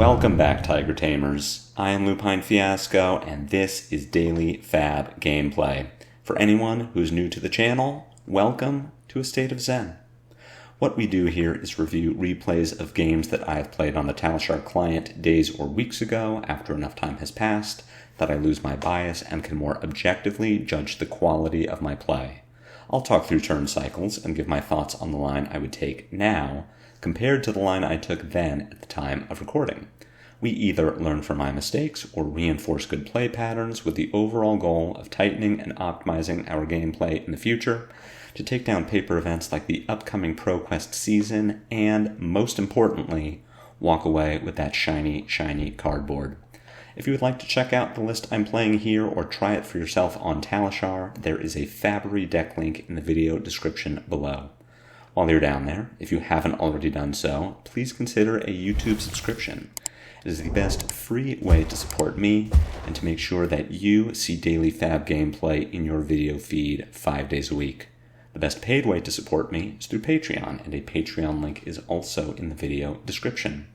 Welcome back, Tiger Tamers. I am Lupine Fiasco, and this is Daily FaB Gameplay. For anyone who's new to the channel, welcome to a state of zen. What we do here is review replays of games that I have played on the Talishar client days or weeks ago after enough time has passed that I lose my bias and can more objectively judge the quality of my play. I'll talk through turn cycles and give my thoughts on the line I would take now compared to the line I took then at the time of recording. We either learn from my mistakes or reinforce good play patterns with the overall goal of tightening and optimizing our gameplay in the future to take down paper events like the upcoming ProQuest season and, most importantly, walk away with that shiny cardboard. If you would like to check out the list I'm playing here or try it for yourself on Talishar, there is a FaB deck link in the video description below. While you're down there, if you haven't already done so, please consider a YouTube subscription. It is the best free way to support me and to make sure that you see daily FaB gameplay in your video feed 5 days a week. The best paid way to support me is through Patreon, and a Patreon link is also in the video description.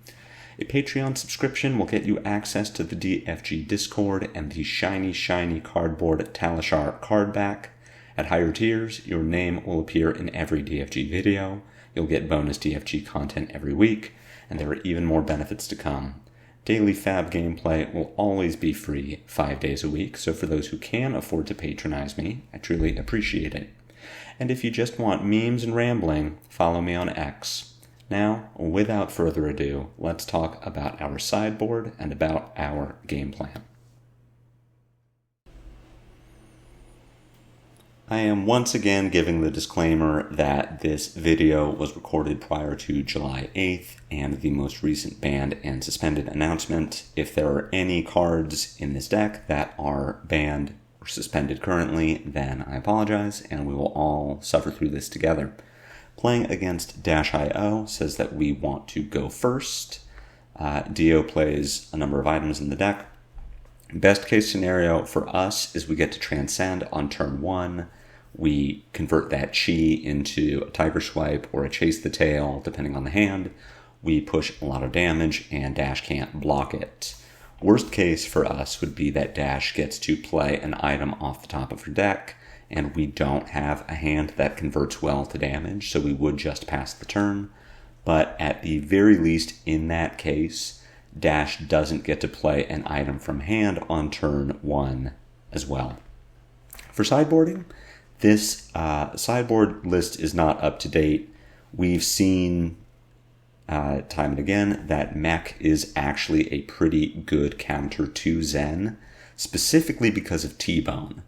A Patreon subscription will get you access to the DFG Discord and the shiny cardboard Talishar card back. At higher tiers, your name will appear in every DFG video, you'll get bonus DFG content every week, and there are even more benefits to come. Daily FaB gameplay will always be free 5 days a week, so for those who can afford to patronize me, I truly appreciate it. And if you just want memes and rambling, follow me on X. Now, without further ado, let's talk about our sideboard and about our game plan. I am once again giving the disclaimer that this video was recorded prior to July 8th and the most recent banned and suspended announcement. If there are any cards in this deck that are banned or suspended currently, then I apologize and we will all suffer through this together. Playing against -IO says that we want to go first. Dio plays a number of items in the deck. Best case scenario for us is we get to Transcend on turn 1. We convert that chi into a Tiger Swipe or a Chase the Tail, depending on the hand. We push a lot of damage and Dash can't block it. Worst case for us would be that Dash gets to play an item off the top of her deck, and we don't have a hand that converts well to damage, so we would just pass the turn. But at the very least, in that case, Dash doesn't get to play an item from hand on turn 1 as well. For sideboarding, this sideboard list is not up to date. We've seen time and again that Mech is actually a pretty good counter to Zen, specifically because of T-Bone.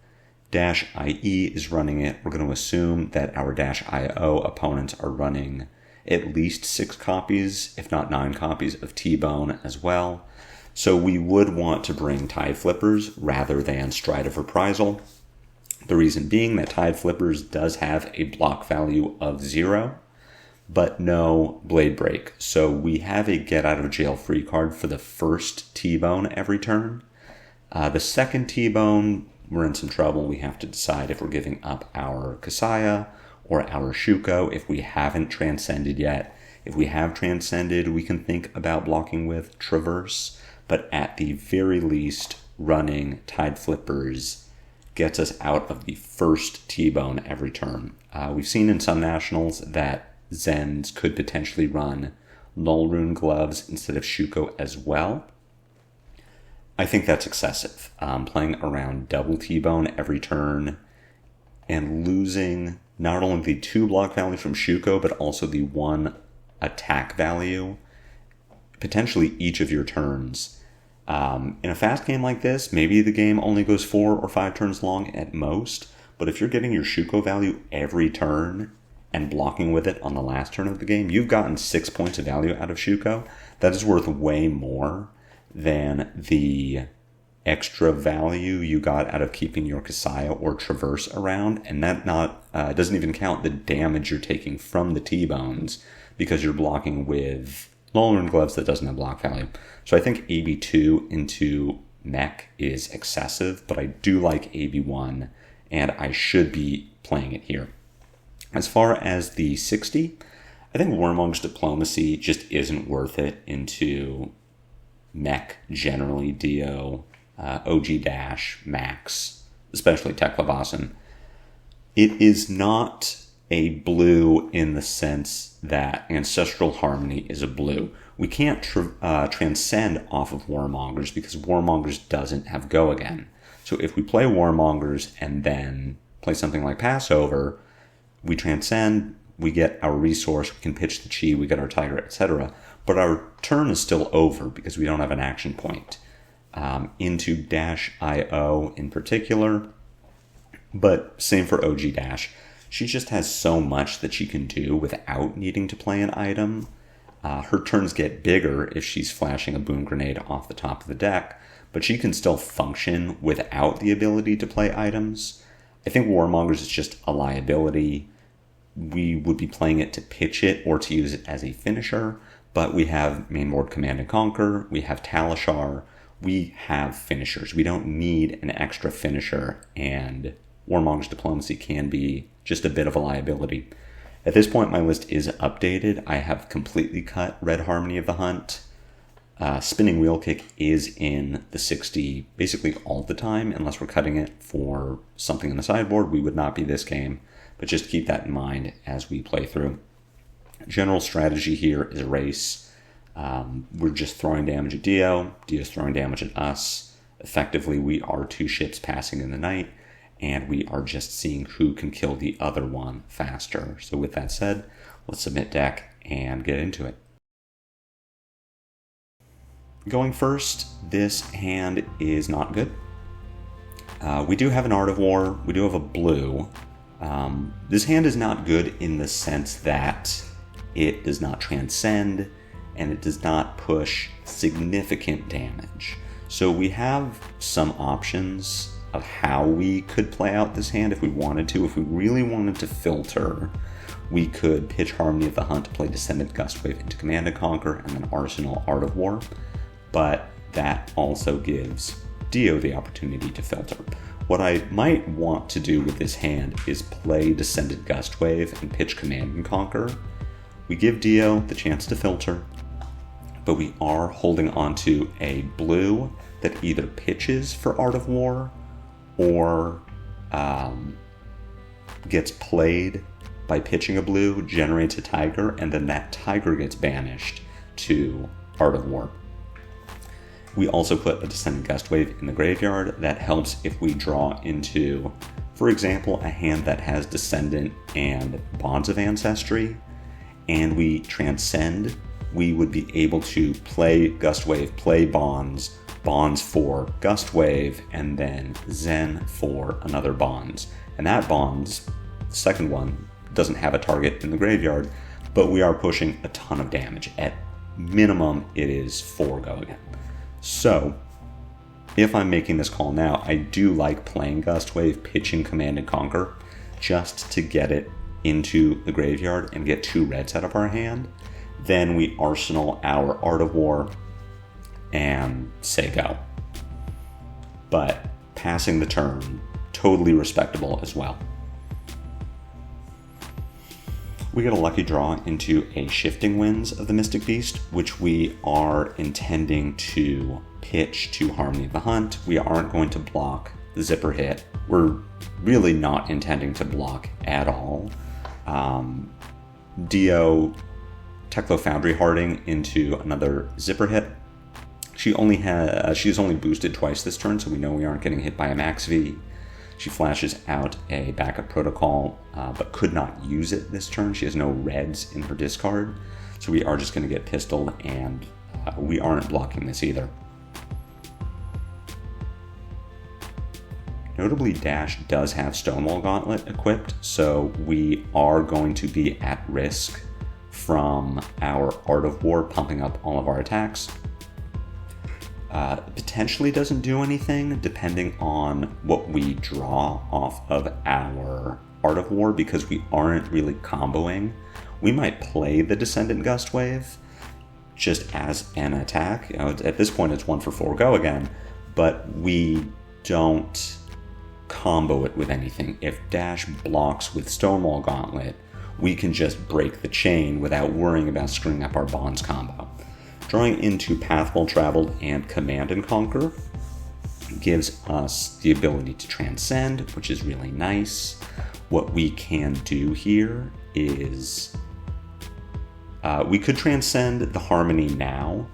-IE is running it. We're going to assume that our -IO opponents are running at least 6 copies, if not 9 copies of T-Bone as well. So we would want to bring Tide Flippers rather than Stride of Reprisal. The reason being that Tide Flippers does have a block value of 0, but no Blade Break. So we have a get out of jail free card for the first T-Bone every turn. The second T-Bone, we're in some trouble. We have to decide if we're giving up our Kasaya or our Shuko if we haven't transcended yet. If we have transcended, we can think about blocking with Traverse, but at the very least, running Tide Flippers gets us out of the first T-Bone every turn. We've seen in some nationals that Zens could potentially run Null Rune Gloves instead of Shuko as well. I think that's excessive. Playing around double T-Bone every turn and losing not only the 2 block value from Shuko, but also the 1 attack value, potentially each of your turns. In a fast game like this, maybe the game only goes 4 or 5 turns long at most, but if you're getting your Shuko value every turn and blocking with it on the last turn of the game, you've gotten 6 points of value out of Shuko. That is worth way more than the extra value you got out of keeping your Kasaya or Traverse around, and that doesn't even count the damage you're taking from the T-Bones because you're blocking with Null Rune Gloves that doesn't have block value. So I think AB2 into Mech is excessive, but I do like AB1, and I should be playing it here. As far as the 60, I think Warmong's Diplomacy just isn't worth it into mech generally, Dio, OG Dash, Max, especially Teklevasen. It is not a blue in the sense that Ancestral Harmony is a blue. We can't transcend off of Warmongers because Warmongers doesn't have Go Again. So if we play Warmongers and then play something like Passover, we transcend, we get our resource, we can pitch the Chi, we get our Tiger, etc. But our turn is still over because we don't have an action point. Into Dash IO in particular, but same for OG Dash. She just has so much that she can do without needing to play an item. Her turns get bigger if she's flashing a boom grenade off the top of the deck, but she can still function without the ability to play items. I think Warmongers is just a liability. We would be playing it to pitch it or to use it as a finisher, but we have mainboard Command and Conquer, we have Talishar, we have finishers. We don't need an extra finisher, and Warmongers Diplomacy can be just a bit of a liability. At this point, my list is updated. I have completely cut Red Harmony of the Hunt. Spinning Wheel Kick is in the 60 basically all the time, unless we're cutting it for something in the sideboard. We would not be this game, but just keep that in mind as we play through. General strategy here is Erase. We're just throwing damage at Dio. Dio's throwing damage at us. Effectively, we are two ships passing in the night, and we are just seeing who can kill the other one faster. So with that said, let's submit deck and get into it. Going first, this hand is not good. We do have an Art of War. We do have a blue. This hand is not good in the sense that it does not transcend and it does not push significant damage. So we have some options of how we could play out this hand if we wanted to. If we really wanted to filter, we could pitch Harmony of the Hunt to play Descendant Gustwave into Command and Conquer and then Arsenal Art of War. But that also gives Dio the opportunity to filter. What I might want to do with this hand is play Descendant Gustwave and pitch Command and Conquer. We give Dio the chance to filter, but we are holding onto a blue that either pitches for Art of War or gets played by pitching a blue, generates a tiger, and then that tiger gets banished to Art of War. We also put a Descendant Gustwave in the graveyard. That helps if we draw into, for example, a hand that has Descendant and Bonds of Ancestry, and we transcend. We would be able to play Gustwave, play Bonds, Bonds for Gustwave, and then Zen for another Bonds. And that Bonds, the second one, doesn't have a target in the graveyard, but we are pushing a ton of damage. At minimum, it is 4 Go Again. So, if I'm making this call now, I do like playing Gustwave, pitching Command and Conquer, just to get it into the graveyard and get 2 reds out of our hand. Then we arsenal our Art of War and say go. But passing the turn, totally respectable as well. We get a lucky draw into a Shifting Winds of the Mystic Beast, which we are intending to pitch to Harmony of the Hunt. We aren't going to block the Zipper hit. We're really not intending to block at all. Dio Teklo Foundry Harding into another Zipper hit. She's only boosted twice this turn, so we know we aren't getting hit by a Max V. She flashes out a backup protocol, but could not use it this turn. She has no reds in her discard, so we are just going to get pistoled, and we aren't blocking this either. Notably, Dash does have Stonewall Gauntlet equipped, so we are going to be at risk from our Art of War pumping up all of our attacks. Potentially doesn't do anything depending on what we draw off of our Art of War, because we aren't really comboing. We might play the Descendant Gustwave just as an attack. At this point it's 1 for 4 Go Again, but we don't combo it with anything. If Dash blocks with Stonewall Gauntlet, we can just break the chain without worrying about screwing up our Bonds combo. Drawing into Path Well Traveled and Command and Conquer gives us the ability to transcend, which is really nice. What we can do here is we could transcend the Harmony now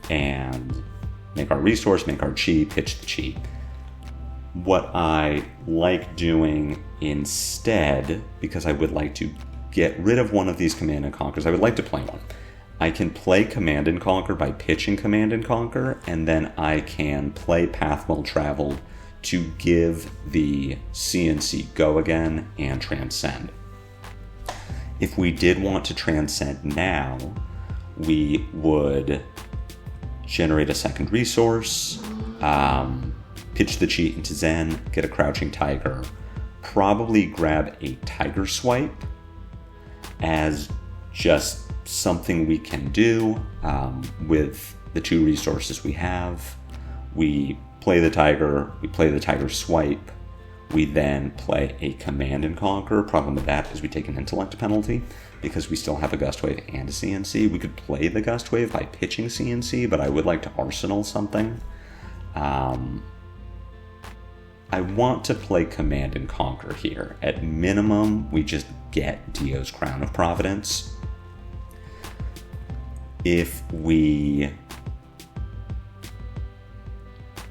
and make our resource, make our chi, pitch the chi. What I like doing instead, because I would like to get rid of one of these Command and Conquers, I would like to play one. I can play Command and Conquer by pitching Command and Conquer, and then I can play Path Well Traveled to give the CNC Go Again and Transcend. If we did want to transcend now, we would generate a second resource, pitch the chi into Zen, get a Crouching Tiger, probably grab a Tiger Swipe as just something we can do with the two resources we have. We play the Tiger, we play the Tiger Swipe, we then play a Command and Conquer. Problem with that is we take an intellect penalty because we still have a Gust Wave and a CNC. We could play the Gust Wave by pitching CNC, but I would like to arsenal something. I want to play Command and Conquer here. At minimum, we just get Dio's Crown of Providence. If we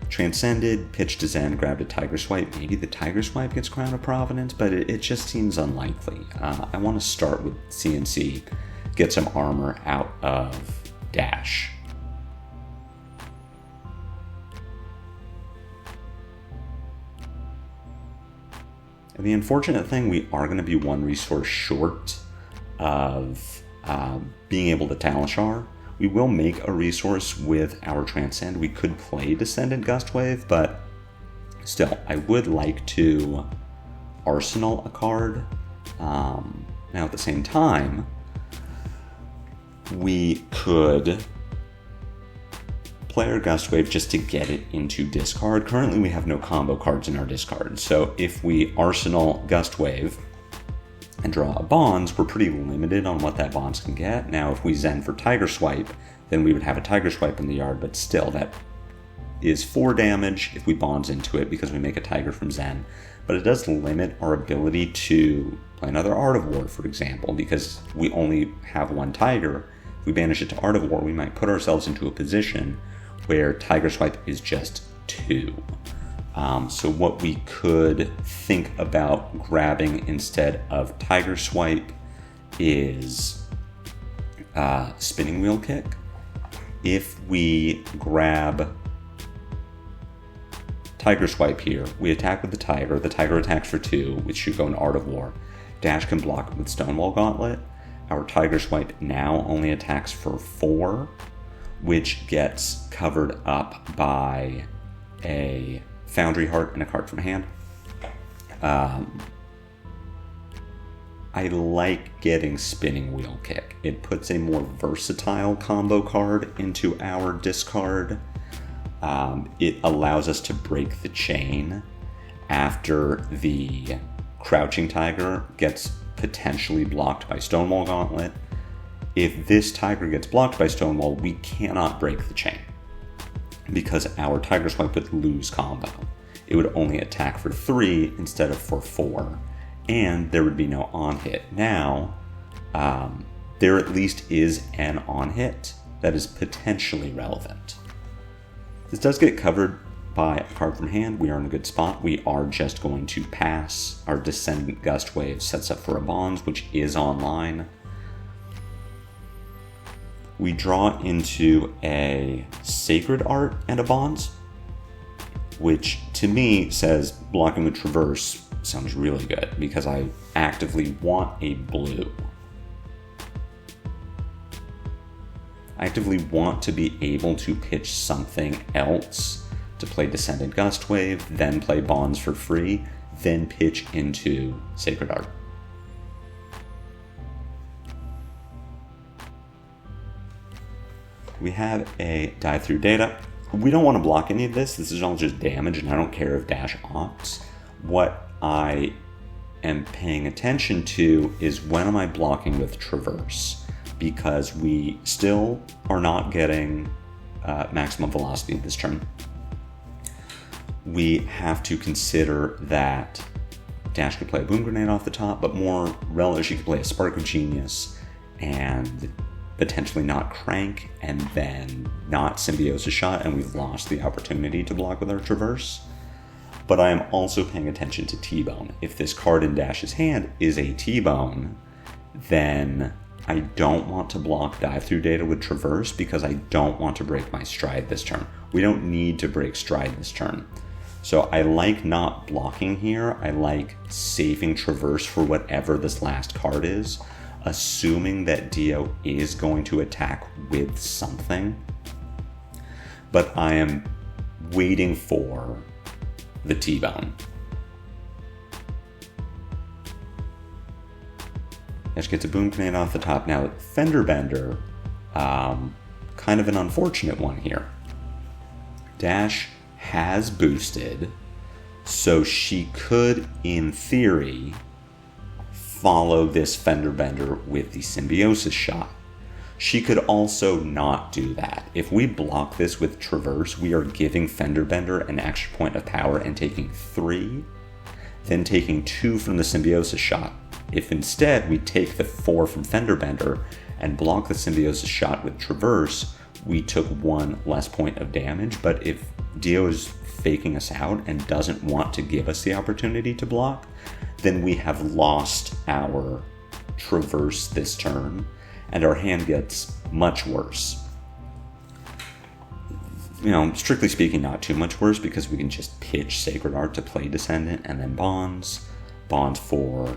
transcended, pitched to Zen, grabbed a Tiger Swipe, maybe the Tiger Swipe gets Crown of Providence, but it just seems unlikely. I want to start with CNC, get some armor out of Dash. And the unfortunate thing, we are going to be one resource short of being able to Talishar. We will make a resource with our Transcend. We could play Descendant Gust Wave, but still, I would like to arsenal a card. Now at the same time, we could play our Gust Wave just to get it into discard. Currently we have no combo cards in our discard, so if we arsenal Gust Wave and draw a Bonds, we're pretty limited on what that Bonds can get. Now if we Zen for Tiger Swipe, then we would have a Tiger Swipe in the yard, but still that is 4 damage if we Bonds into it because we make a Tiger from Zen. But it does limit our ability to play another Art of War, for example, because we only have one Tiger. If we banish it to Art of War, we might put ourselves into a position where Tiger Swipe is just 2. So what we could think about grabbing instead of Tiger Swipe is Spinning Wheel Kick. If we grab Tiger Swipe here, we attack with the Tiger attacks for 2, which should go in Art of War. Dash can block with Stonewall Gauntlet. Our Tiger Swipe now only attacks for 4, which gets covered up by a Foundry Heart and a card from hand. I like getting Spinning Wheel Kick. It puts a more versatile combo card into our discard. It allows us to break the chain after the Crouching Tiger gets potentially blocked by Stonewall Gauntlet. If this Tiger gets blocked by Stonewall, we cannot break the chain because our Tiger Swipe would lose combo. It would only attack for 3 instead of for 4, and there would be no on-hit. Now, there at least is an on-hit that is potentially relevant. This does get covered by a card from hand. We are in a good spot. We are just going to pass. Our Descendant Gust Wave sets up for a Bonds, which is online. We draw into a Sacred Art and a Bonds, which to me says blocking with Traverse sounds really good because I actively want a blue. I actively want to be able to pitch something else to play Descendant Gust Wave, then play Bonds for free, then pitch into Sacred Art. We have a Dive Through Data. We don't want to block any of this. This is all just damage, and I don't care if Dash opts. What I am paying attention to is when am I blocking with Traverse? because we still are not getting maximum velocity this turn. We have to consider that Dash could play a Boom Grenade off the top, but more relevant, she could play a Spark of Genius and potentially not Crank, and then not Symbiosis Shot, and we've lost the opportunity to block with our Traverse. But I am also paying attention to T-Bone. If this card in Dash's hand is a T-Bone, then I don't want to block Dive Through Data with Traverse because I don't want to break my Stride this turn. We don't need to break Stride this turn. So I like not blocking here. I like saving Traverse for whatever this last card is, assuming that Dio is going to attack with something. But I am waiting for the T-Bone. Dash gets a Boom Grenade off the top. Now, Fender Bender, kind of an unfortunate one here. Dash has boosted, so she could, in theory, follow this Fender Bender with the Symbiosis Shot. She could also not do that. If we block this with Traverse, we are giving Fender Bender an extra point of power and taking 3, then taking 2 from the Symbiosis Shot. If instead we take the 4 from Fender Bender and block the Symbiosis Shot with Traverse, we took 1 less point of damage. But if Dio is faking us out and doesn't want to give us the opportunity to block, then we have lost our Traverse this turn, and our hand gets much worse. You know, strictly speaking, not too much worse, because we can just pitch Sacred Art to play Descendant and then Bonds. Bonds for,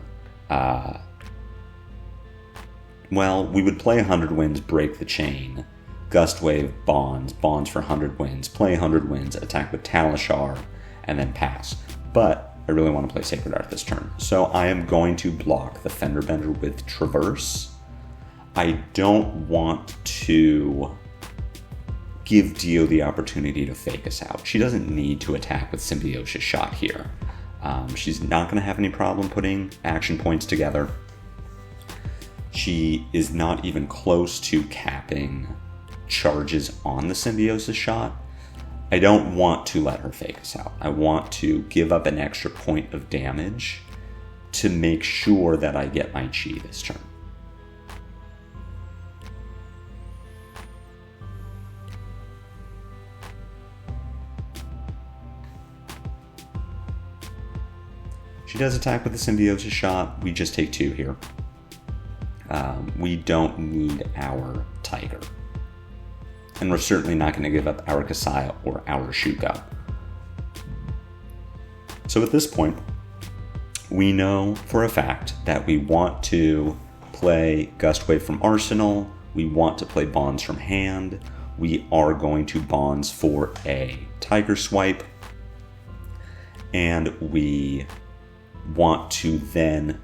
well, we would play 100 Winds, break the chain, Gust Wave, Bonds for 100 Winds, play 100 Winds, attack with Talishar, and then pass. But I really want to play Sacred Art this turn, so I am going to block the Fender Bender with Traverse. I don't want to give Dio the opportunity to fake us out. She doesn't need to attack with Symbiosis Shot here. She's not going to have any problem putting action points together. She is not even close to capping charges on the Symbiosis Shot. I don't want to let her fake us out. I want to give up an extra point of damage to make sure that I get my Chi this turn. She does attack with the Symbiosis Shot. We just take 2 here. We don't need our Tiger. And we're certainly not going to give up our Kasaya or our Shuko. So at this point, we know for a fact that we want to play Gust Wave from Arsenal. We want to play Bonds from hand. We are going to Bonds for a Tiger Swipe. And we want to then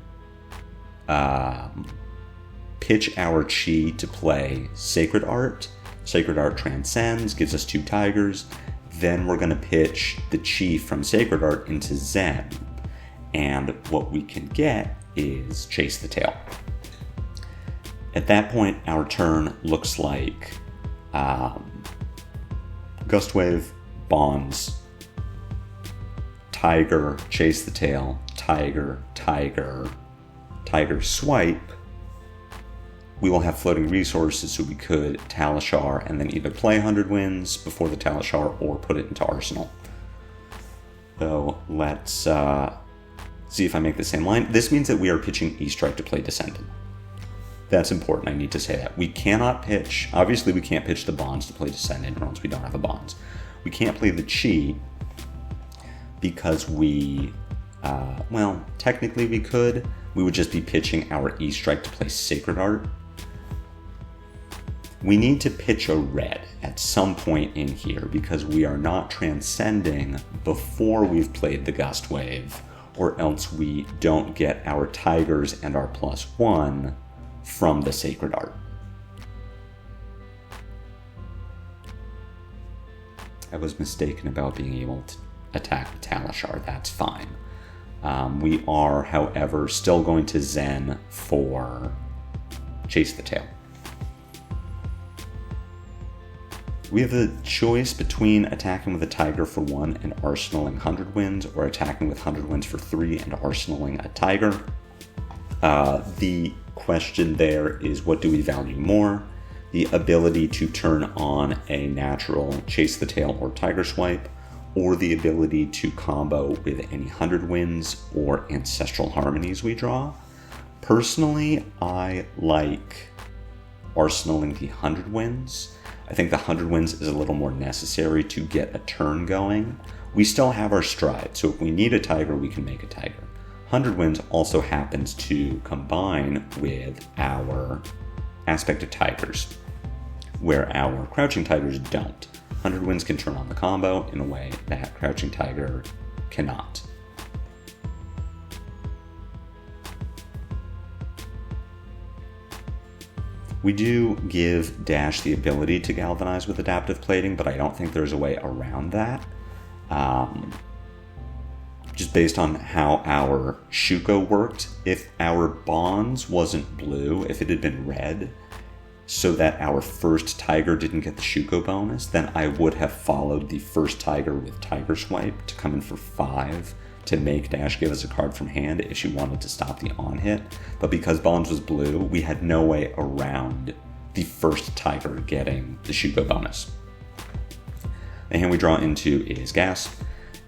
pitch our Chi to play Sacred Art. Sacred Art transcends, gives us 2 Tigers. Then we're going to pitch the Chi from Sacred Art into Zen. And what we can get is Chase the Tail. At that point, our turn looks like Gust Wave, Bonds, Tiger, Chase the Tail, Tiger, Tiger, Tiger Swipe. We will have floating resources, so we could Talishar and then either play 100 Winds before the Talishar or put it into Arsenal. So let's see if I make the same line. This means that we are pitching E-Strike to play Descendant. That's important, I need to say that. We cannot pitch, obviously we can't pitch the Bonds to play Descendant, or else we don't have a Bonds. We can't play the Chi because we, well, technically we could. We would just be pitching our E-Strike to play Sacred Art. We need to pitch a red at some point in here because we are not transcending before we've played the Gust Wave, or else we don't get our Tigers and our +1 from the Sacred Art. I was mistaken about being able to attack the Talishar, that's fine. We are, however, still going to Zen for Chase the Tail. We have the choice between attacking with a tiger for 1 and arsenaling 100 wins, or attacking with 100 wins for 3 and arsenaling a tiger. The question there is, what do we value more? The ability to turn on a natural chase the tail or tiger swipe, or the ability to combo with any 100 wins or ancestral harmonies we draw. Personally, I like arsenaling the 100 wins. I think the 100 wins is a little more necessary to get a turn going. We still have our stride, so if we need a tiger, we can make a tiger. 100 wins also happens to combine with our aspect of tigers, where our crouching tigers don't. 100 wins can turn on the combo in a way that crouching tiger cannot. We do give Dash the ability to galvanize with adaptive plating, but I don't think there's a way around that. Just based on how our Shuko worked, if our bonds wasn't blue, if it had been red, so that our first tiger didn't get the Shuko bonus, then I would have followed the first tiger with Tiger Swipe to come in for 5 to make Dash give us a card from hand if she wanted to stop the on hit. But because bonds was blue, we had no way around the first tiger getting the Shuko bonus. The hand we draw into is Gas.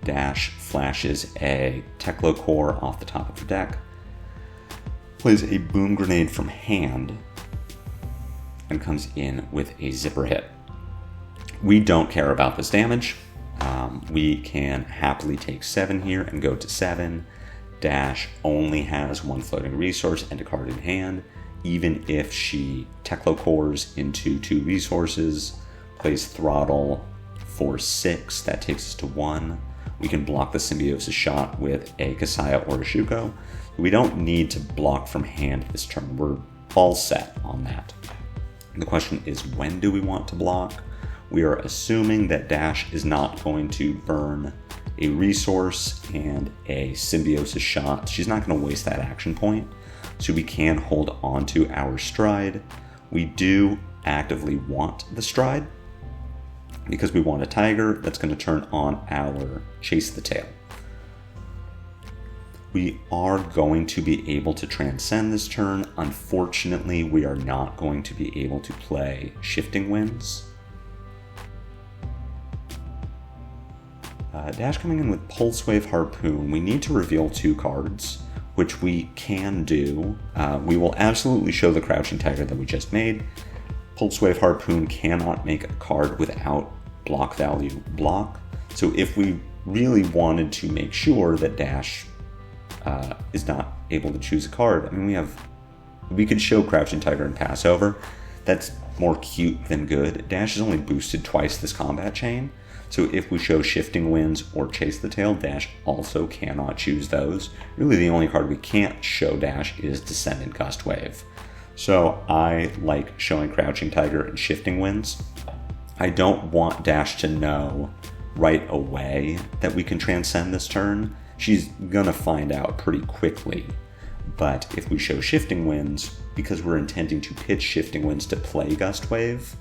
Dash flashes a Teklo Core off the top of her deck, plays a Boom Grenade from hand, and comes in with a Zipper hit. We don't care about this damage. We can happily take 7 here and go to 7. Dash only has 1 floating resource and a card in hand. Even if she Teklo Cores into 2 resources, plays Throttle for 6, that takes us to 1. We can block the Symbiosis shot with a Kasaya or a Shuko. We don't need to block from hand this turn. We're all set on that. The question is, when do we want to block? We are assuming that Dash is not going to burn a resource and a Symbiosis shot. She's not going to waste that action point, so we can hold on to our stride. We do actively want the stride because we want a tiger that's going to turn on our Chase the Tail. We are going to be able to transcend this turn. Unfortunately, we are not going to be able to play Shifting Winds. Dash coming in with Pulse Wave Harpoon. We need to reveal 2 cards, which we can do. We will absolutely show the Crouching Tiger that we just made. Pulse Wave Harpoon cannot make a card without block value block. So if we really wanted to make sure that Dash is not able to choose a card, I mean, we could show Crouching Tiger and pass over. That's more cute than good. Dash is only boosted twice this combat chain, so if we show Shifting Winds or Chase the Tail, Dash also cannot choose those. Really the only card we can't show Dash is Descendant Gust Wave. So I like showing Crouching Tiger and Shifting Winds. I don't want Dash to know right away that we can transcend this turn. She's gonna find out pretty quickly. But if we show Shifting Winds, because we're intending to pitch Shifting Winds to play Gust Wave,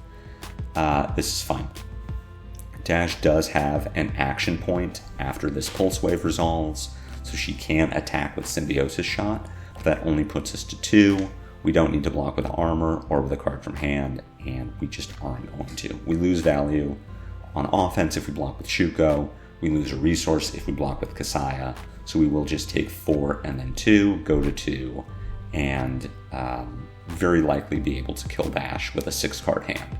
this is fine. Dash does have an action point after this Pulse Wave resolves, so she can attack with Symbiosis Shot, but that only puts us to 2. We don't need to block with armor or with a card from hand, and we just aren't going to. We lose value on offense if we block with Shuko. We lose a resource if we block with Kasaya, so we will just take 4 and then 2, go to 2, and very likely be able to kill Dash with a 6-card hand.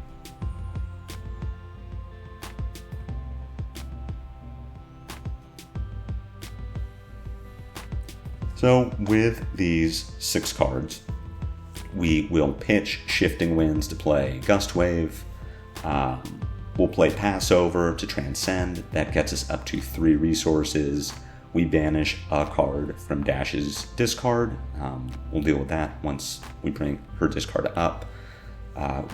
So with these 6 cards, we will pitch Shifting Winds to play Gust Wave. We'll play Passover to transcend. That gets us up to 3 resources. We banish a card from Dash's discard. We'll deal with that once we bring her discard up.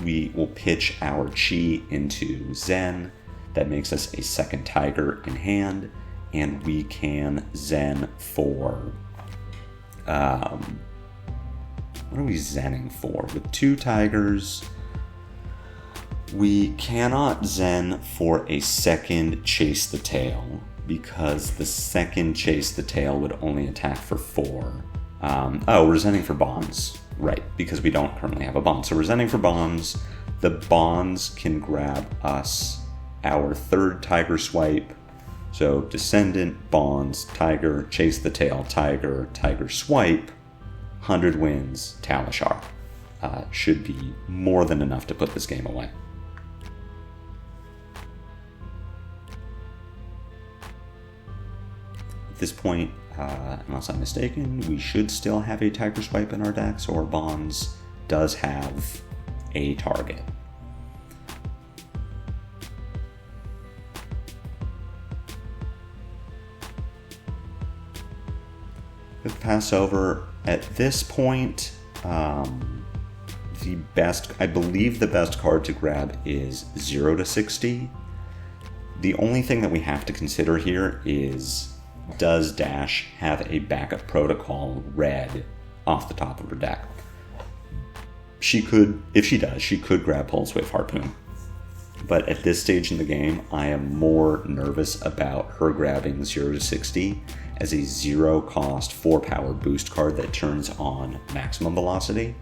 We will pitch our Chi into Zen. That makes us a 2nd Tiger in hand, and we can Zen for... what are we Zenning for? With 2 tigers, We cannot Zen for a second Chase the Tail, because the second Chase the Tail would only attack for 4. We're Zenning for Bonds. Right, because we don't currently have a Bond. So we're Zenning for Bonds. The Bonds can grab us our 3rd Tiger Swipe. So Descendant, Bonds, Tiger, Chase the Tail, Tiger, Tiger Swipe, 100 wins, Talishar. Should be more than enough to put this game away. At this point, unless I'm mistaken, we should still have a Tiger Swipe in our deck, so our Bonds does have a target. With Passover, at this point, I believe the best card to grab is 0 to 60. The only thing that we have to consider here is, does Dash have a backup protocol red off the top of her deck? She could, if she does, she could grab Pulse Wave Harpoon. But at this stage in the game, I am more nervous about her grabbing 0 to 60 as a 0-cost 4-power boost card that turns on maximum velocity.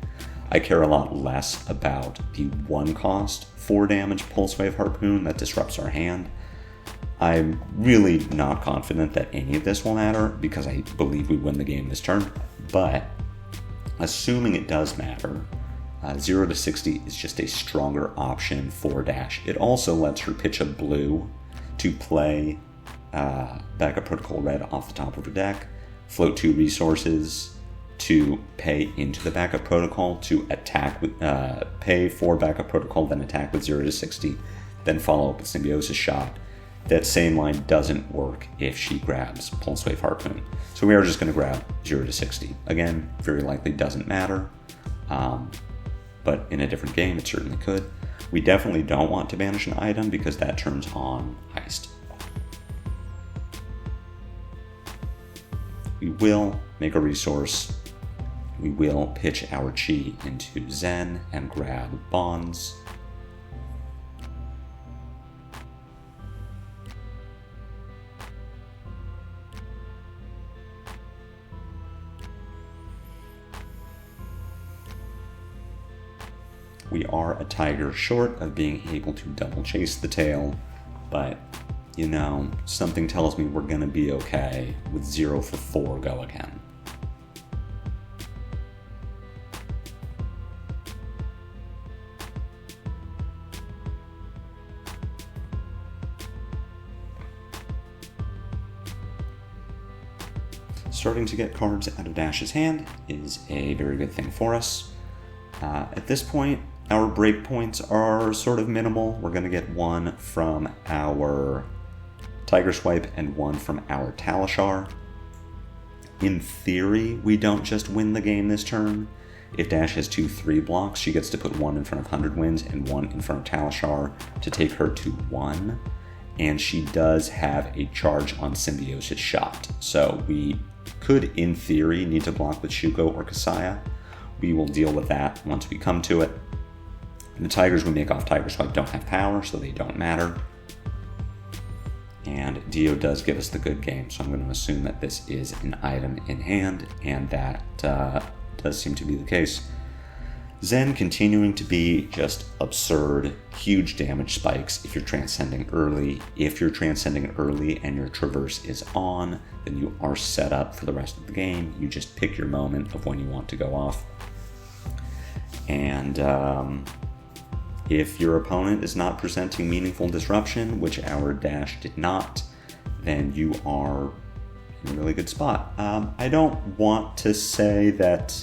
I care a lot less about the 1-cost 4-damage Pulse Wave Harpoon that disrupts our hand. I'm really not confident that any of this will matter because I believe we win the game this turn, but assuming it does matter, 0 to 60 is just a stronger option for Dash. It also lets her pitch a blue to play Backup Protocol Red off the top of her deck, float 2 resources to pay into the Backup Protocol to attack with, pay for Backup Protocol, then attack with 0 to 60, then follow up with Symbiosis Shot. That same line doesn't work if she grabs Pulse Wave Harpoon. So we are just going to grab 0 to 60. Again, very likely doesn't matter, but in a different game it certainly could. We definitely don't want to banish an item because that turns on Heist. We will make a resource. We will pitch our Chi into Zen and grab Bonds. We are a Tiger short of being able to double Chase the Tail, but you know, something tells me we're going to be okay with 0 for 4 go again. Starting to get cards out of Dash's hand is a very good thing for us. At this point, our breakpoints are sort of minimal. We're going to get 1 from our Tiger Swipe and 1 from our Talishar. In theory, we don't just win the game this turn. If Dash has 2 3 blocks, she gets to put 1 in front of 100 Wins and 1 in front of Talishar to take her to 1. And she does have a charge on Symbiosis Shot. So we could, in theory, need to block with Shuko or Kasaya. We will deal with that once we come to it. The Tigers we make off Tiger Swipe don't have power, so they don't matter. And Dio does give us the good game, so I'm going to assume that this is an item in hand, and that does seem to be the case. Zen continuing to be just absurd, huge damage spikes if you're transcending early. If you're transcending early and your traverse is on, then you are set up for the rest of the game. You just pick your moment of when you want to go off. And if your opponent is not presenting meaningful disruption, which our Dash did not, then you are in a really good spot. I don't want to say that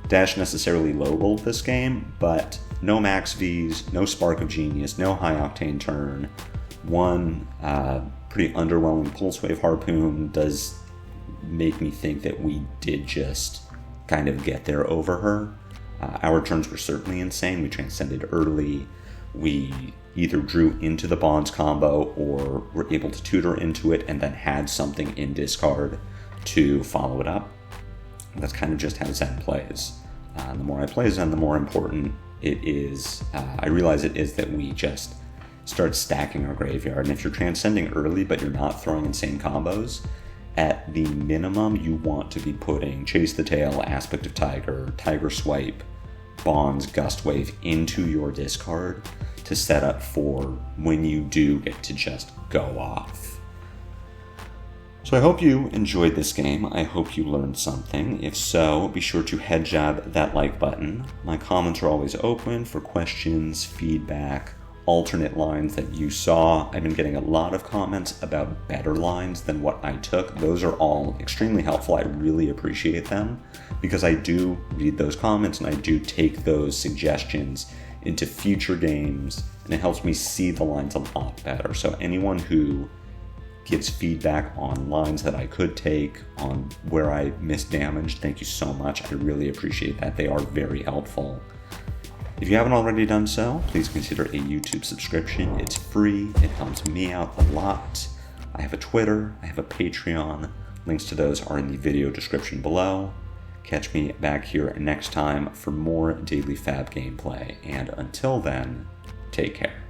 Dash necessarily low-rolled this game, but no max Vs, no Spark of Genius, no high octane turn, 1 pretty underwhelming Pulse Wave Harpoon does make me think that we did just kind of get there over her. Our turns were certainly insane. We transcended early. We either drew into the Bonds combo or were able to tutor into it and then had something in discard to follow it up. That's kind of just how Zen plays. The more I play Zen, the more important I realize it is that we just start stacking our graveyard. And if you're transcending early, but you're not throwing insane combos, at the minimum, you want to be putting Chase the Tail, Aspect of Tiger, Tiger Swipe, Bonds, Gust Wave into your discard to set up for when you do get to just go off. So I hope you enjoyed this game. I hope you learned something. If so, be sure to head jab that like button. My comments are always open for questions, feedback, alternate lines that you saw. I've been getting a lot of comments about better lines than what I took. Those are all extremely helpful. I really appreciate them because I do read those comments and I do take those suggestions into future games, and it helps me see the lines a lot better. So anyone who gives feedback on lines that I could take, on where I misdamaged, thank you so much. I really appreciate that. They are very helpful. If you haven't already done so, please consider a YouTube subscription. It's free. It helps me out a lot. I have a Twitter. I have a Patreon. Links to those are in the video description below. Catch me back here next time for more daily FaB gameplay. And until then, take care.